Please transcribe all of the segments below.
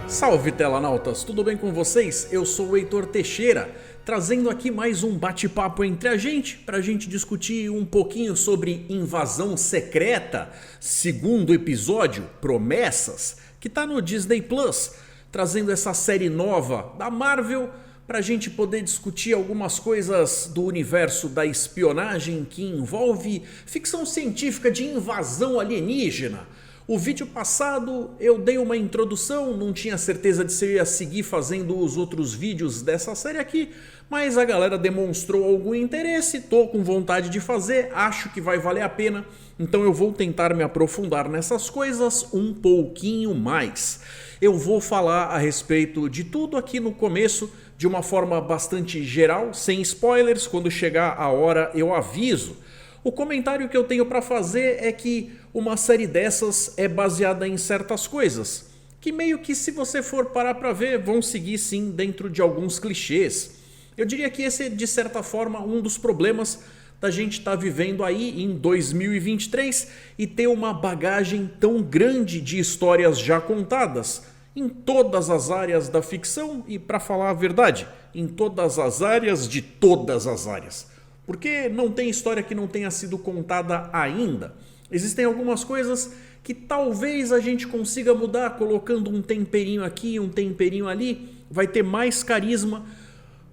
Salve telanautas, tudo bem com vocês? Eu sou o Heitor Teixeira, trazendo aqui mais um bate-papo entre a gente, pra gente discutir um pouquinho sobre Invasão Secreta, segundo episódio, Promessas, que tá no Disney Plus, trazendo essa série nova da Marvel pra gente poder discutir algumas coisas do universo da espionagem que envolve ficção científica de invasão alienígena. O vídeo passado eu dei uma introdução, não tinha certeza de se eu ia seguir fazendo os outros vídeos dessa série aqui, mas a galera demonstrou algum interesse, tô com vontade de fazer, acho que vai valer a pena, então eu vou tentar me aprofundar nessas coisas um pouquinho mais. Eu vou falar a respeito de tudo aqui no começo, de uma forma bastante geral, sem spoilers, quando chegar a hora eu aviso. O comentário que eu tenho para fazer é que uma série dessas é baseada em certas coisas, que meio que se você for parar para ver, vão seguir sim dentro de alguns clichês. Eu diria que esse é de certa forma um dos problemas da gente estar vivendo aí em 2023 e ter uma bagagem tão grande de histórias já contadas em todas as áreas da ficção e, para falar a verdade, em todas as áreas de todas as áreas. Porque não tem história que não tenha sido contada ainda. Existem algumas coisas que talvez a gente consiga mudar colocando um temperinho aqui, um temperinho ali. Vai ter mais carisma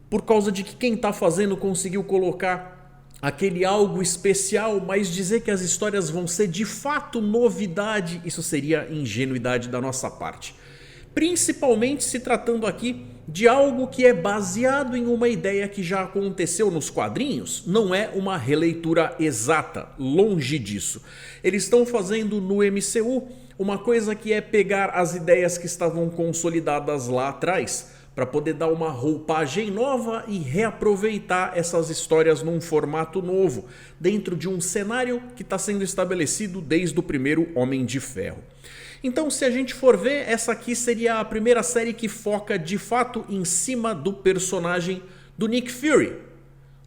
por causa de que quem está fazendo conseguiu colocar aquele algo especial, mas dizer que as histórias vão ser de fato novidade, isso seria ingenuidade da nossa parte. Principalmente se tratando aqui de algo que é baseado em uma ideia que já aconteceu nos quadrinhos, não é uma releitura exata, longe disso. Eles estão fazendo no MCU uma coisa que é pegar as ideias que estavam consolidadas lá atrás, para poder dar uma roupagem nova e reaproveitar essas histórias num formato novo, dentro de um cenário que está sendo estabelecido desde o primeiro Homem de Ferro. Então, se a gente for ver, essa aqui seria a primeira série que foca de fato em cima do personagem do Nick Fury,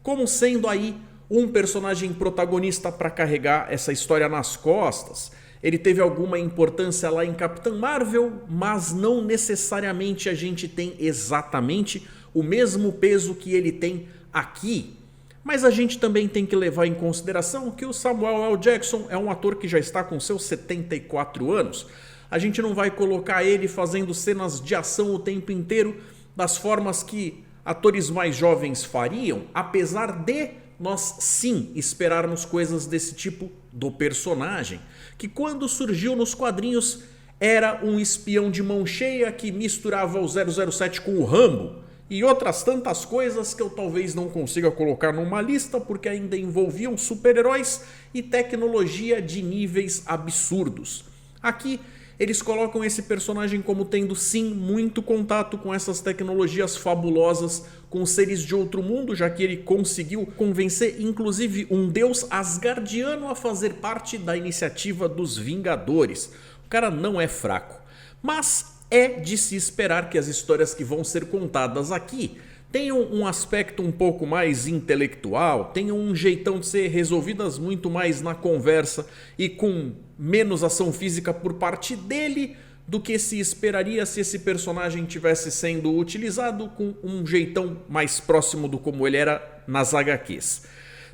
como sendo aí um personagem protagonista para carregar essa história nas costas. Ele teve alguma importância lá em Capitã Marvel, mas não necessariamente a gente tem exatamente o mesmo peso que ele tem aqui. Mas a gente também tem que levar em consideração que o Samuel L. Jackson é um ator que já está com seus 74 anos. A gente não vai colocar ele fazendo cenas de ação o tempo inteiro das formas que atores mais jovens fariam, apesar de nós sim esperarmos coisas desse tipo do personagem, que quando surgiu nos quadrinhos era um espião de mão cheia que misturava o 007 com o Rambo e outras tantas coisas que eu talvez não consiga colocar numa lista porque ainda envolviam super-heróis e tecnologia de níveis absurdos. Aqui eles colocam esse personagem como tendo sim muito contato com essas tecnologias fabulosas, com seres de outro mundo, já que ele conseguiu convencer inclusive um deus asgardiano a fazer parte da iniciativa dos Vingadores. O cara não é fraco, mas é de se esperar que as histórias que vão ser contadas aqui tenham um aspecto um pouco mais intelectual, tenham um jeitão de ser resolvidas muito mais na conversa e com menos ação física por parte dele do que se esperaria se esse personagem tivesse sendo utilizado com um jeitão mais próximo do como ele era nas HQs.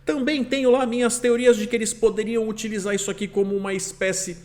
Também tenho lá minhas teorias de que eles poderiam utilizar isso aqui como uma espécie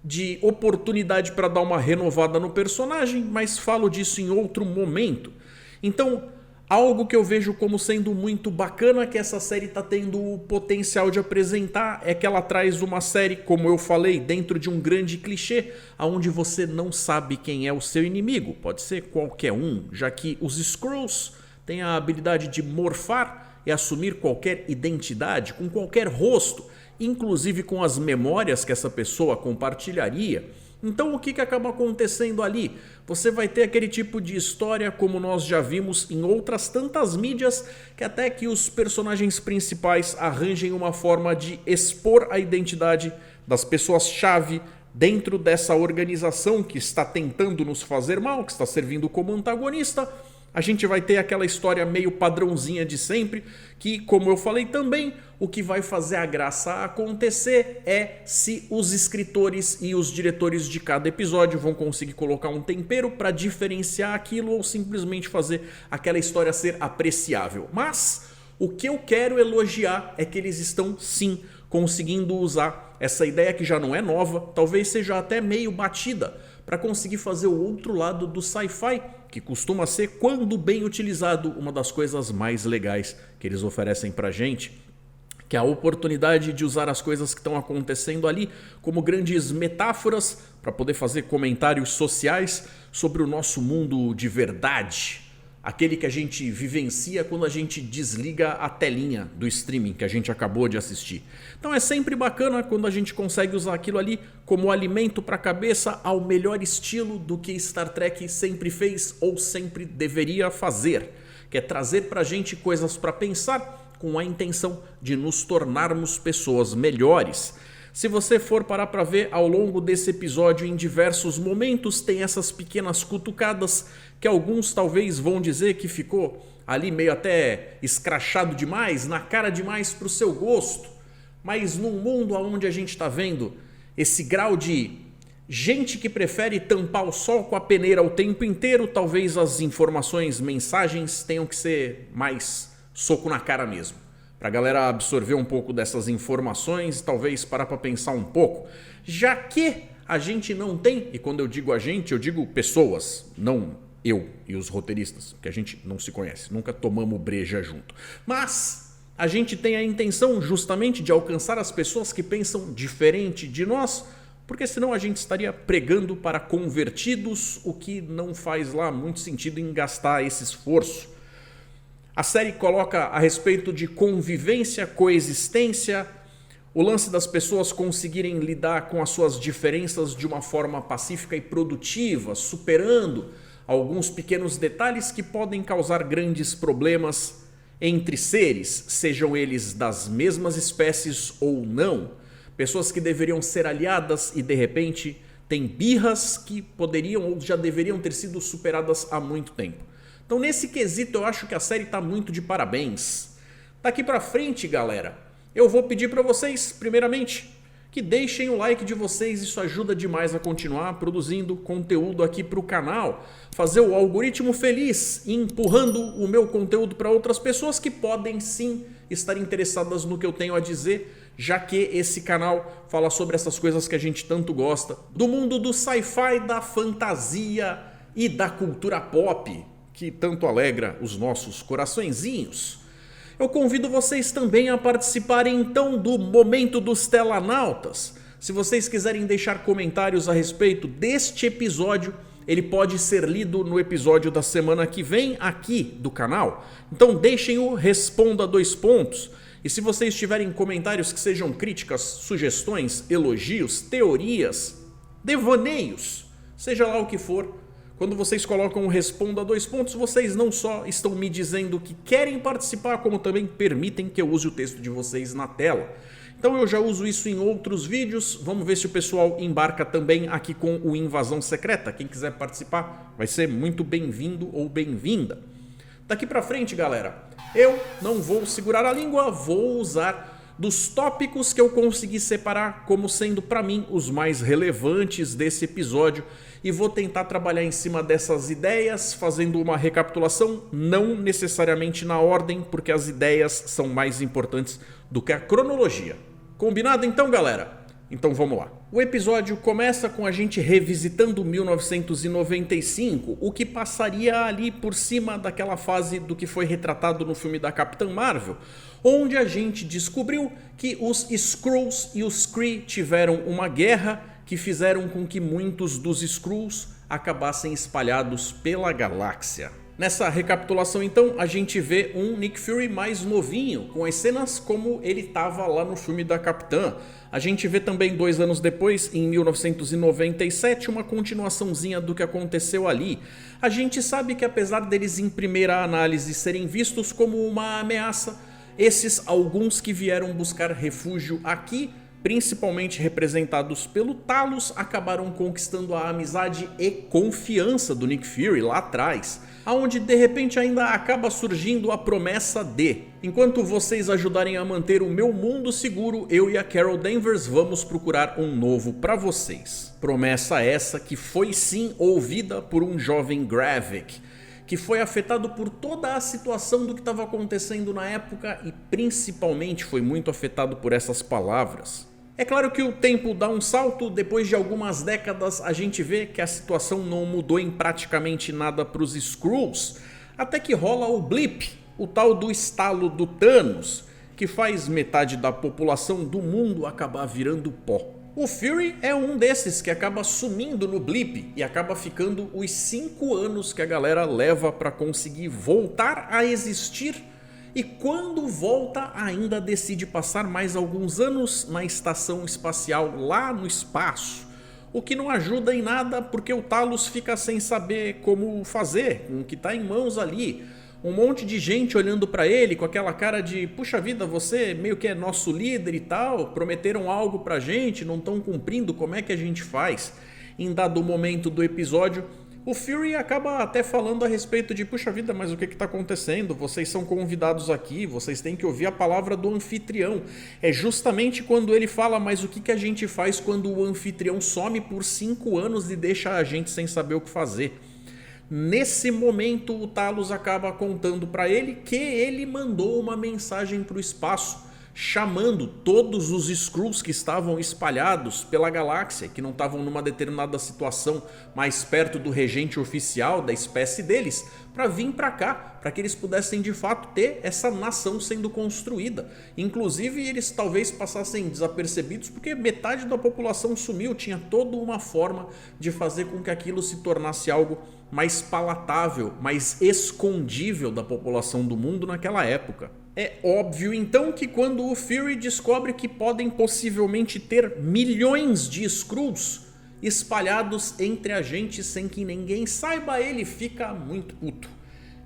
de oportunidade para dar uma renovada no personagem, mas falo disso em outro momento. Então, algo que eu vejo como sendo muito bacana que essa série está tendo o potencial de apresentar é que ela traz uma série, como eu falei, dentro de um grande clichê, onde você não sabe quem é o seu inimigo. Pode ser qualquer um, já que os Skrulls têm a habilidade de morfar e assumir qualquer identidade, com qualquer rosto, inclusive com as memórias que essa pessoa compartilharia. Então o que acaba acontecendo ali? Você vai ter aquele tipo de história como nós já vimos em outras tantas mídias, que até que os personagens principais arranjem uma forma de expor a identidade das pessoas-chave dentro dessa organização que está tentando nos fazer mal, que está servindo como antagonista, A gente vai ter aquela história meio padrãozinha de sempre, que, como eu falei também, o que vai fazer a graça acontecer é se os escritores e os diretores de cada episódio vão conseguir colocar um tempero para diferenciar aquilo ou simplesmente fazer aquela história ser apreciável. Mas o que eu quero elogiar é que eles estão sim conseguindo usar essa ideia que já não é nova, talvez seja até meio batida, para conseguir fazer o outro lado do sci-fi, que costuma ser, quando bem utilizado, uma das coisas mais legais que eles oferecem pra gente, que é a oportunidade de usar as coisas que estão acontecendo ali como grandes metáforas para poder fazer comentários sociais sobre o nosso mundo de verdade. Aquele que a gente vivencia quando a gente desliga a telinha do streaming que a gente acabou de assistir. Então é sempre bacana quando a gente consegue usar aquilo ali como alimento para a cabeça ao melhor estilo do que Star Trek sempre fez ou sempre deveria fazer. Que é trazer para a gente coisas para pensar com a intenção de nos tornarmos pessoas melhores. Se você for parar para ver ao longo desse episódio, em diversos momentos tem essas pequenas cutucadas que alguns talvez vão dizer que ficou ali meio até escrachado demais, na cara demais para o seu gosto. Mas num mundo onde a gente está vendo esse grau de gente que prefere tampar o sol com a peneira o tempo inteiro, talvez as informações, mensagens tenham que ser mais soco na cara mesmo. Para a galera absorver um pouco dessas informações e talvez parar para pensar um pouco. Já que a gente não tem, e quando eu digo a gente, eu digo pessoas, não eu e os roteiristas, que a gente não se conhece, nunca tomamos breja junto. Mas a gente tem a intenção justamente de alcançar as pessoas que pensam diferente de nós, porque senão a gente estaria pregando para convertidos, o que não faz lá muito sentido em gastar esse esforço. A série coloca a respeito de convivência, coexistência, o lance das pessoas conseguirem lidar com as suas diferenças de uma forma pacífica e produtiva, superando alguns pequenos detalhes que podem causar grandes problemas entre seres, sejam eles das mesmas espécies ou não. Pessoas que deveriam ser aliadas e de repente têm birras que poderiam ou já deveriam ter sido superadas há muito tempo. Então nesse quesito eu acho que a série está muito de parabéns. Daqui pra frente, galera, eu vou pedir para vocês, primeiramente, que deixem o like de vocês, isso ajuda demais a continuar produzindo conteúdo aqui para o canal. Fazer o algoritmo feliz, empurrando o meu conteúdo para outras pessoas que podem sim estar interessadas no que eu tenho a dizer, já que esse canal fala sobre essas coisas que a gente tanto gosta, do mundo do sci-fi, da fantasia e da cultura pop, que tanto alegra os nossos coraçõezinhos. Eu convido vocês também a participarem então do Momento dos Telanautas. Se vocês quiserem deixar comentários a respeito deste episódio, ele pode ser lido no episódio da semana que vem aqui do canal. Então deixem o Responda 2 pontos. E se vocês tiverem comentários que sejam críticas, sugestões, elogios, teorias, devaneios, seja lá o que for, quando vocês colocam o Responda 2 pontos, vocês não só estão me dizendo que querem participar, como também permitem que eu use o texto de vocês na tela. Então eu já uso isso em outros vídeos, vamos ver se o pessoal embarca também aqui com o Invasão Secreta. Quem quiser participar vai ser muito bem-vindo ou bem-vinda. Daqui pra frente, galera, eu não vou segurar a língua, vou usar dos tópicos que eu consegui separar como sendo para mim os mais relevantes desse episódio e vou tentar trabalhar em cima dessas ideias, fazendo uma recapitulação, não necessariamente na ordem, porque as ideias são mais importantes do que a cronologia. Combinado então, galera? Então vamos lá. O episódio começa com a gente revisitando 1995, o que passaria ali por cima daquela fase do que foi retratado no filme da Capitã Marvel, onde a gente descobriu que os Skrulls e os Kree tiveram uma guerra que fizeram com que muitos dos Skrulls acabassem espalhados pela galáxia. Nessa recapitulação então a gente vê um Nick Fury mais novinho, com as cenas como ele estava lá no filme da Capitã. A gente vê também 2 anos depois, em 1997, uma continuaçãozinha do que aconteceu ali. A gente sabe que apesar deles em primeira análise serem vistos como uma ameaça, esses alguns que vieram buscar refúgio aqui principalmente representados pelo Talos, acabaram conquistando a amizade e confiança do Nick Fury lá atrás, aonde de repente ainda acaba surgindo a promessa de: enquanto vocês ajudarem a manter o meu mundo seguro, eu e a Carol Danvers vamos procurar um novo pra vocês. Promessa essa que foi sim ouvida por um jovem Gravik, que foi afetado por toda a situação do que estava acontecendo na época e principalmente foi muito afetado por essas palavras. É claro que o tempo dá um salto, depois de algumas décadas a gente vê que a situação não mudou em praticamente nada para os Skrulls, até que rola o blip, o tal do estalo do Thanos, que faz metade da população do mundo acabar virando pó. O Fury é um desses que acaba sumindo no blip e acaba ficando os 5 anos que a galera leva para conseguir voltar a existir. E quando volta ainda decide passar mais alguns anos na estação espacial lá no espaço. O que não ajuda em nada porque o Talos fica sem saber como fazer com o que está em mãos ali. Um monte de gente olhando pra ele com aquela cara de: puxa vida, você meio que é nosso líder e tal, prometeram algo pra gente, não estão cumprindo, como é que a gente faz? Em dado momento do episódio, o Fury acaba até falando a respeito de: puxa vida, mas o que está acontecendo? Vocês são convidados aqui, vocês têm que ouvir a palavra do anfitrião. É justamente quando ele fala: mas o que a gente faz quando o anfitrião some por 5 anos e deixa a gente sem saber o que fazer? Nesse momento o Talos acaba contando para ele que ele mandou uma mensagem para o espaço, chamando todos os Skrulls que estavam espalhados pela galáxia, que não estavam numa determinada situação mais perto do regente oficial da espécie deles, para vir para cá, para que eles pudessem de fato ter essa nação sendo construída. Inclusive eles talvez passassem desapercebidos porque metade da população sumiu, tinha toda uma forma de fazer com que aquilo se tornasse algo mais palatável, mais escondível da população do mundo naquela época. É óbvio então que quando o Fury descobre que podem possivelmente ter milhões de Skrulls espalhados entre a gente sem que ninguém saiba, ele fica muito puto.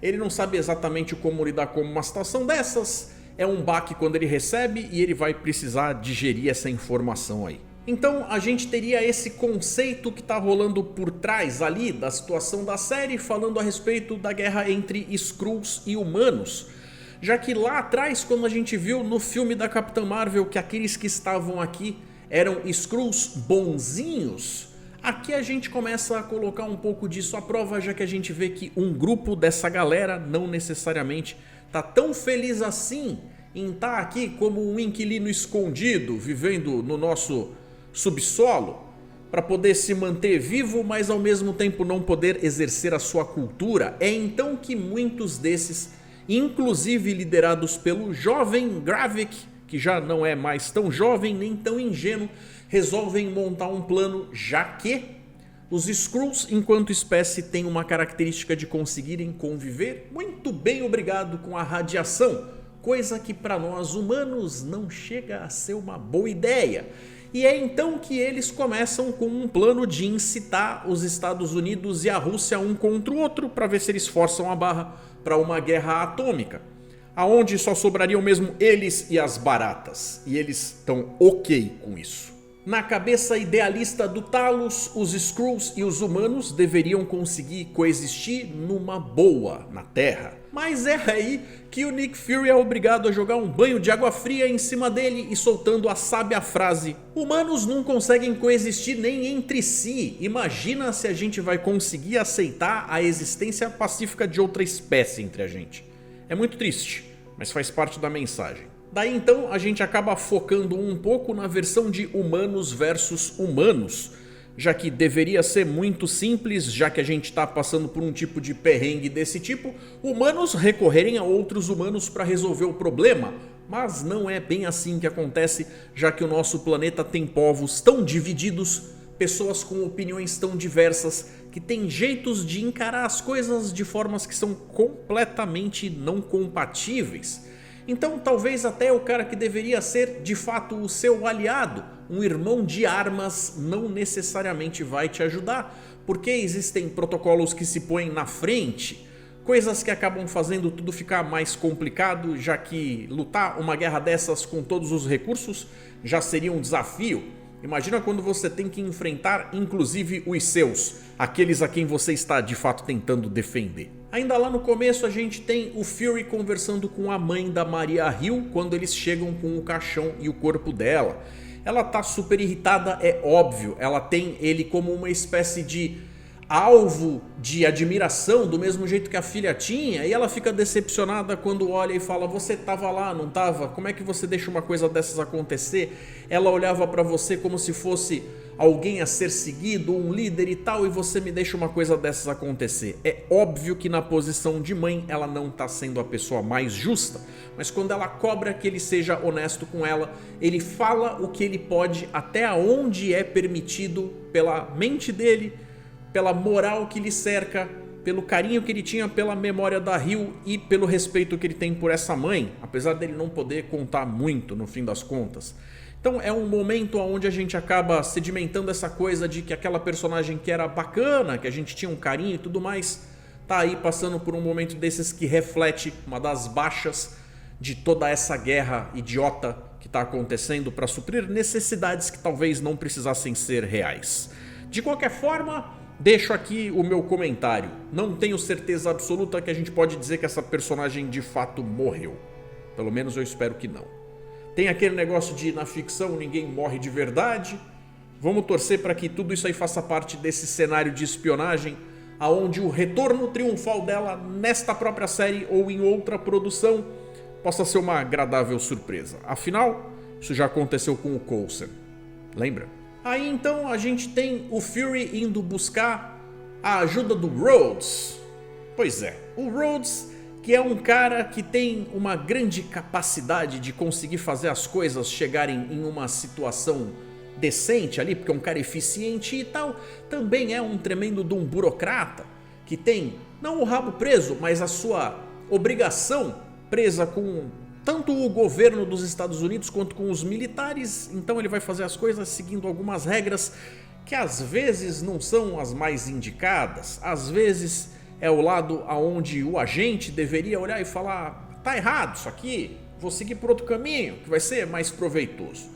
Ele não sabe exatamente como lidar com uma situação dessas, é um baque quando ele recebe e ele vai precisar digerir essa informação aí. Então a gente teria esse conceito que está rolando por trás ali da situação da série, falando a respeito da guerra entre Skrulls e humanos. Já que lá atrás, quando a gente viu no filme da Capitã Marvel que aqueles que estavam aqui eram Skrulls bonzinhos, aqui a gente começa a colocar um pouco disso à prova, já que a gente vê que um grupo dessa galera não necessariamente está tão feliz assim em estar aqui como um inquilino escondido, vivendo no nosso subsolo, para poder se manter vivo, mas ao mesmo tempo não poder exercer a sua cultura. É então que muitos desses, inclusive liderados pelo jovem Gravik, que já não é mais tão jovem nem tão ingênuo, resolvem montar um plano, já que os Skrulls, enquanto espécie, têm uma característica de conseguirem conviver muito bem, obrigado, com a radiação, coisa que para nós humanos não chega a ser uma boa ideia. E é então que eles começam com um plano de incitar os Estados Unidos e a Rússia um contra o outro para ver se eles forçam a barra para uma guerra atômica, aonde só sobrariam mesmo eles e as baratas, e eles estão ok com isso. Na cabeça idealista do Talos, os Skrulls e os humanos deveriam conseguir coexistir numa boa na Terra. Mas é aí que o Nick Fury é obrigado a jogar um banho de água fria em cima dele e soltando a sábia frase: humanos não conseguem coexistir nem entre si, imagina se a gente vai conseguir aceitar a existência pacífica de outra espécie entre a gente. É muito triste, mas faz parte da mensagem. Daí então a gente acaba focando um pouco na versão de humanos versus humanos, já que deveria ser muito simples, já que a gente está passando por um tipo de perrengue desse tipo, humanos recorrerem a outros humanos para resolver o problema. Mas não é bem assim que acontece, já que o nosso planeta tem povos tão divididos, pessoas com opiniões tão diversas, que têm jeitos de encarar as coisas de formas que são completamente não compatíveis. Então talvez até o cara que deveria ser de fato o seu aliado, um irmão de armas, não necessariamente vai te ajudar, porque existem protocolos que se põem na frente coisas que acabam fazendo tudo ficar mais complicado, já que lutar uma guerra dessas com todos os recursos já seria um desafio. Imagina quando você tem que enfrentar inclusive os seus, aqueles a quem você está de fato tentando defender. Ainda lá no começo a gente tem o Fury conversando com a mãe da Maria Hill quando eles chegam com o caixão e o corpo dela. Ela tá super irritada, é óbvio, ela tem ele como uma espécie de alvo de admiração, do mesmo jeito que a filha tinha, e ela fica decepcionada quando olha e fala: você tava lá, não tava? Como é que você deixa uma coisa dessas acontecer? Ela olhava pra você como se fosse alguém a ser seguido, um líder e tal, e você me deixa uma coisa dessas acontecer. É óbvio que na posição de mãe ela não tá sendo a pessoa mais justa, mas quando ela cobra que ele seja honesto com ela, ele fala o que ele pode até onde é permitido pela mente dele, pela moral que lhe cerca, pelo carinho que ele tinha pela memória da Hill e pelo respeito que ele tem por essa mãe, apesar dele não poder contar muito no fim das contas. Então é um momento onde a gente acaba sedimentando essa coisa de que aquela personagem que era bacana, que a gente tinha um carinho e tudo mais, tá aí passando por um momento desses que reflete uma das baixas de toda essa guerra idiota que está acontecendo para suprir necessidades que talvez não precisassem ser reais. De qualquer forma, deixo aqui o meu comentário. Não tenho certeza absoluta que a gente pode dizer que essa personagem de fato morreu. Pelo menos eu espero que não. Tem aquele negócio de na ficção ninguém morre de verdade. Vamos torcer para que tudo isso aí faça parte desse cenário de espionagem, aonde o retorno triunfal dela nesta própria série ou em outra produção possa ser uma agradável surpresa. Afinal, isso já aconteceu com o Coulson. Lembra? Aí então a gente tem o Fury indo buscar a ajuda do Rhodes. Pois é, o Rhodes, que é um cara que tem uma grande capacidade de conseguir fazer as coisas chegarem em uma situação decente ali, porque é um cara eficiente e tal, também é um tremendo de um burocrata, que tem não o rabo preso, mas a sua obrigação presa com tanto o governo dos Estados Unidos quanto com os militares. Então ele vai fazer as coisas seguindo algumas regras que às vezes não são as mais indicadas. Às vezes é o lado aonde o agente deveria olhar e falar: tá errado isso aqui, vou seguir por outro caminho que vai ser mais proveitoso.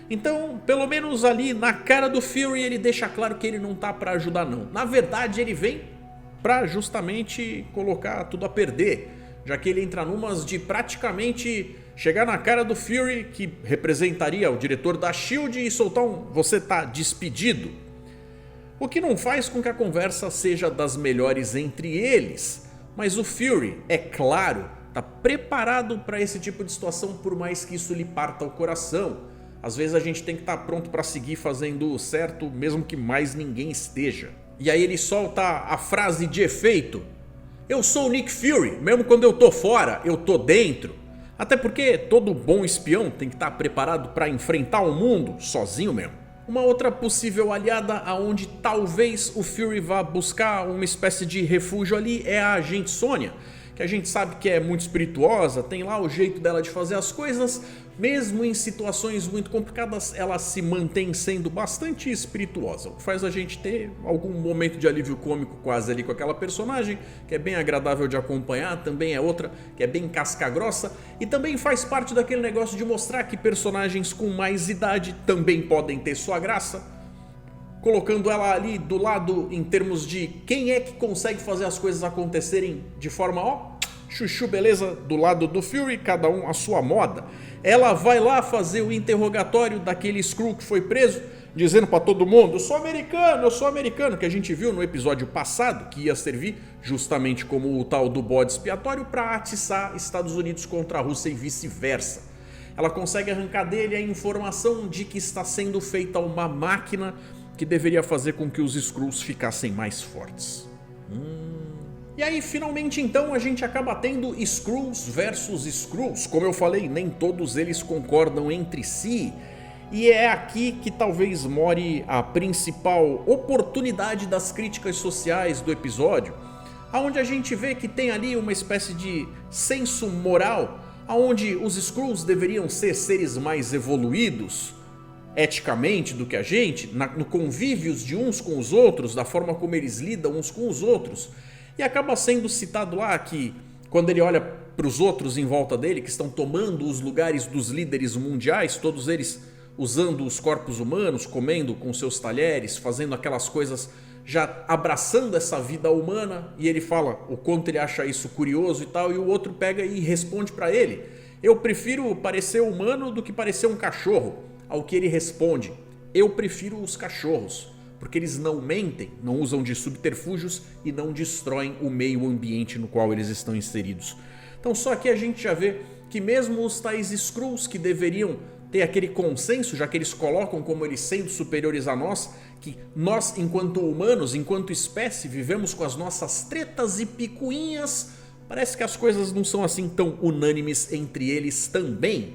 Então, pelo menos ali na cara do Fury ele deixa claro que ele não tá pra ajudar não. Na verdade ele vem pra justamente colocar tudo a perder, já que ele entra numas de praticamente chegar na cara do Fury, que representaria o diretor da SHIELD, e soltar um "você tá despedido". O que não faz com que a conversa seja das melhores entre eles, mas o Fury, é claro, tá preparado para esse tipo de situação, por mais que isso lhe parta o coração. Às vezes a gente tem que estar pronto para seguir fazendo o certo, mesmo que mais ninguém esteja. E aí ele solta a frase de efeito: eu sou o Nick Fury, mesmo quando eu tô fora, eu tô dentro. Até porque todo bom espião tem que estar preparado para enfrentar o mundo sozinho mesmo. Uma outra possível aliada aonde talvez o Fury vá buscar uma espécie de refúgio ali é a agente Sonya, que a gente sabe que é muito espirituosa, tem lá o jeito dela de fazer as coisas. Mesmo em situações muito complicadas, ela se mantém sendo bastante espirituosa, o que faz a gente ter algum momento de alívio cômico quase ali com aquela personagem, que é bem agradável de acompanhar. Também é outra que é bem casca grossa, e também faz parte daquele negócio de mostrar que personagens com mais idade também podem ter sua graça, colocando ela ali do lado em termos de quem é que consegue fazer as coisas acontecerem de forma, ó, chuchu beleza, do lado do Fury, cada um à sua moda. Ela vai lá fazer o interrogatório daquele Skrull que foi preso, dizendo pra todo mundo: eu sou americano, que a gente viu no episódio passado, que ia servir justamente como o tal do bode expiatório para atiçar Estados Unidos contra a Rússia e vice-versa. Ela consegue arrancar dele a informação de que está sendo feita uma máquina que deveria fazer com que os Skrulls ficassem mais fortes. E aí finalmente então a gente acaba tendo Skrulls versus Skrulls. Como eu falei, nem todos eles concordam entre si. E é aqui que talvez more a principal oportunidade das críticas sociais do episódio, onde a gente vê que tem ali uma espécie de senso moral, onde os Skrulls deveriam ser seres mais evoluídos eticamente do que a gente, no convívios de uns com os outros, da forma como eles lidam uns com os outros. E acaba sendo citado lá que quando ele olha para os outros em volta dele, que estão tomando os lugares dos líderes mundiais, todos eles usando os corpos humanos, comendo com seus talheres, fazendo aquelas coisas, já abraçando essa vida humana, e ele fala o quanto ele acha isso curioso e tal, e o outro pega e responde para ele: eu prefiro parecer humano do que parecer um cachorro. Ao que ele responde: eu prefiro os cachorros, porque eles não mentem, não usam de subterfúgios e não destroem o meio ambiente no qual eles estão inseridos. Então só aqui a gente já vê que mesmo os tais Skrulls, que deveriam ter aquele consenso, já que eles colocam como eles sendo superiores a nós, que nós enquanto humanos, enquanto espécie, vivemos com as nossas tretas e picuinhas, parece que as coisas não são assim tão unânimes entre eles também.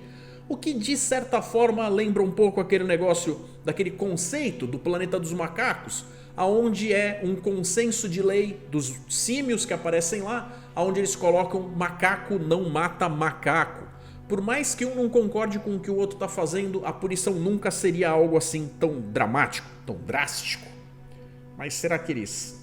O que de certa forma lembra um pouco aquele negócio, daquele conceito do planeta dos macacos, aonde é um consenso de lei dos símios que aparecem lá, aonde eles colocam macaco não mata macaco. Por mais que um não concorde com o que o outro está fazendo, a punição nunca seria algo assim tão dramático, tão drástico. Mas será que eles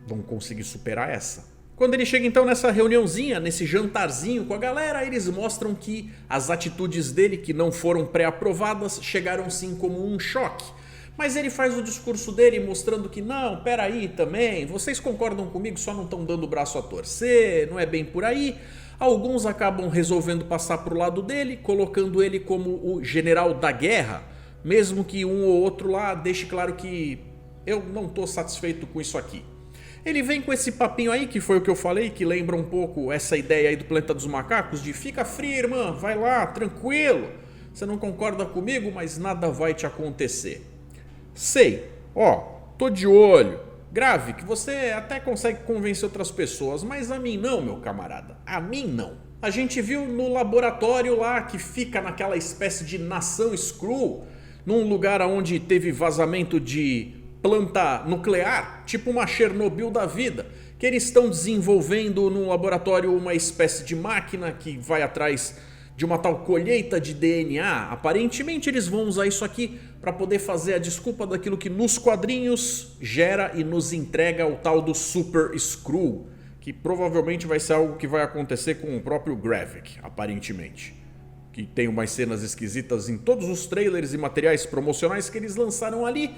vão conseguir superar essa? Quando ele chega então nessa reuniãozinha, nesse jantarzinho com a galera, eles mostram que as atitudes dele, que não foram pré-aprovadas, chegaram sim como um choque. Mas ele faz o discurso dele mostrando que não, peraí também, vocês concordam comigo, só não estão dando o braço a torcer, não é bem por aí. Alguns acabam resolvendo passar para o lado dele, colocando ele como o general da guerra, mesmo que um ou outro lá deixe claro que eu não estou satisfeito com isso aqui. Ele vem com esse papinho aí, que foi o que eu falei, que lembra um pouco essa ideia aí do planeta dos macacos, de fica frio, irmã, vai lá, tranquilo, você não concorda comigo, mas nada vai te acontecer. Sei, ó, tô de olho. Grave, que você até consegue convencer outras pessoas, mas a mim não, meu camarada, a mim não. A gente viu no laboratório lá, que fica naquela espécie de nação Skrull, num lugar onde teve vazamento de planta nuclear, tipo uma Chernobyl da vida, que eles estão desenvolvendo num laboratório uma espécie de máquina que vai atrás de uma tal colheita de DNA. Aparentemente eles vão usar isso aqui para poder fazer a desculpa daquilo que nos quadrinhos gera e nos entrega o tal do Super Skrull, que provavelmente vai ser algo que vai acontecer com o próprio Gravik, aparentemente. Que tem umas cenas esquisitas em todos os trailers e materiais promocionais que eles lançaram ali.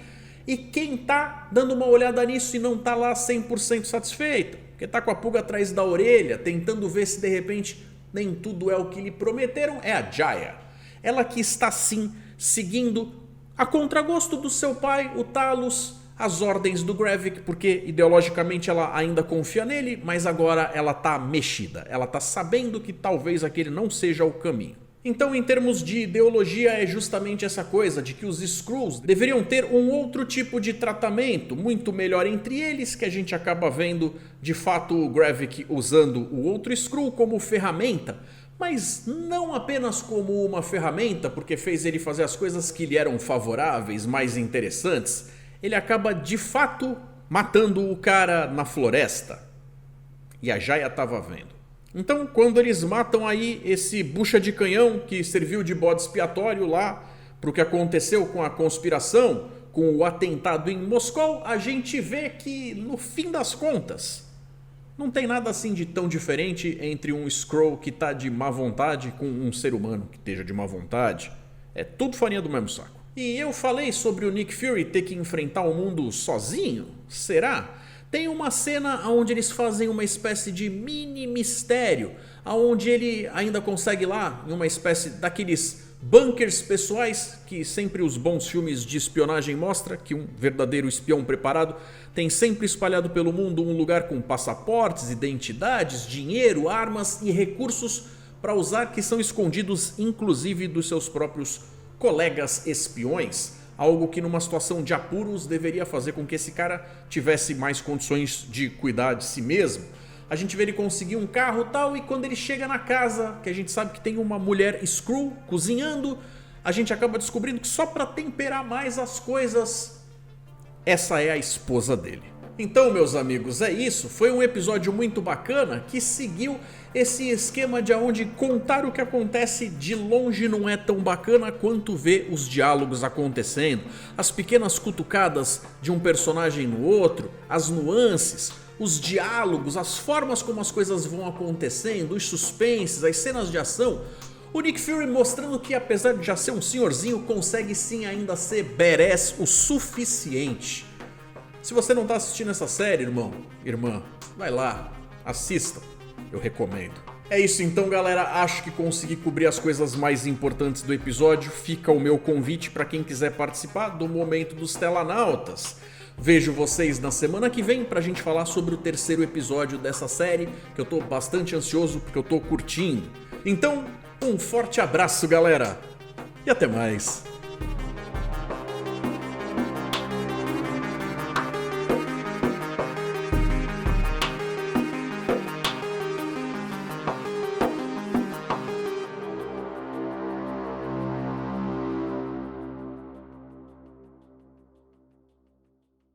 E quem tá dando uma olhada nisso e não tá lá 100% satisfeito, porque tá com a pulga atrás da orelha, tentando ver se de repente nem tudo é o que lhe prometeram, é a Jaya. Ela que está sim seguindo a contragosto do seu pai, o Talos, as ordens do Gravik, porque ideologicamente ela ainda confia nele, mas agora ela tá mexida, ela tá sabendo que talvez aquele não seja o caminho. Então, em termos de ideologia, é justamente essa coisa de que os Skrulls deveriam ter um outro tipo de tratamento, muito melhor entre eles, que a gente acaba vendo de fato o Gravik usando o outro Skrull como ferramenta, mas não apenas como uma ferramenta, porque fez ele fazer as coisas que lhe eram favoráveis, mais interessantes. Ele acaba de fato matando o cara na floresta. E a Jaya estava vendo. Então, quando eles matam aí esse bucha de canhão que serviu de bode expiatório lá para o que aconteceu com a conspiração, com o atentado em Moscou, a gente vê que, no fim das contas, não tem nada assim de tão diferente entre um Skrull que tá de má vontade com um ser humano que esteja de má vontade. É tudo farinha do mesmo saco. E eu falei sobre o Nick Fury ter que enfrentar o mundo sozinho? Será? Tem uma cena onde eles fazem uma espécie de mini mistério, onde ele ainda consegue lá, em uma espécie daqueles bunkers pessoais que sempre os bons filmes de espionagem mostram, que um verdadeiro espião preparado tem sempre espalhado pelo mundo um lugar com passaportes, identidades, dinheiro, armas e recursos para usar, que são escondidos inclusive dos seus próprios colegas espiões. Algo que numa situação de apuros deveria fazer com que esse cara tivesse mais condições de cuidar de si mesmo. A gente vê ele conseguir um carro e tal, e quando ele chega na casa, que a gente sabe que tem uma mulher Skrull cozinhando, a gente acaba descobrindo que só para temperar mais as coisas, essa é a esposa dele. Então, meus amigos, é isso. Foi um episódio muito bacana que seguiu esse esquema de onde contar o que acontece de longe não é tão bacana quanto ver os diálogos acontecendo, as pequenas cutucadas de um personagem no outro, as nuances, os diálogos, as formas como as coisas vão acontecendo, os suspenses, as cenas de ação. O Nick Fury mostrando que, apesar de já ser um senhorzinho, consegue sim ainda ser badass o suficiente. Se você não tá assistindo essa série, irmão, irmã, vai lá, assista, eu recomendo. É isso então, galera, acho que consegui cobrir as coisas mais importantes do episódio. Fica o meu convite para quem quiser participar do Momento dos Telanautas. Vejo vocês na semana que vem pra gente falar sobre o terceiro episódio dessa série, que eu tô bastante ansioso porque eu tô curtindo. Então, um forte abraço, galera, e até mais.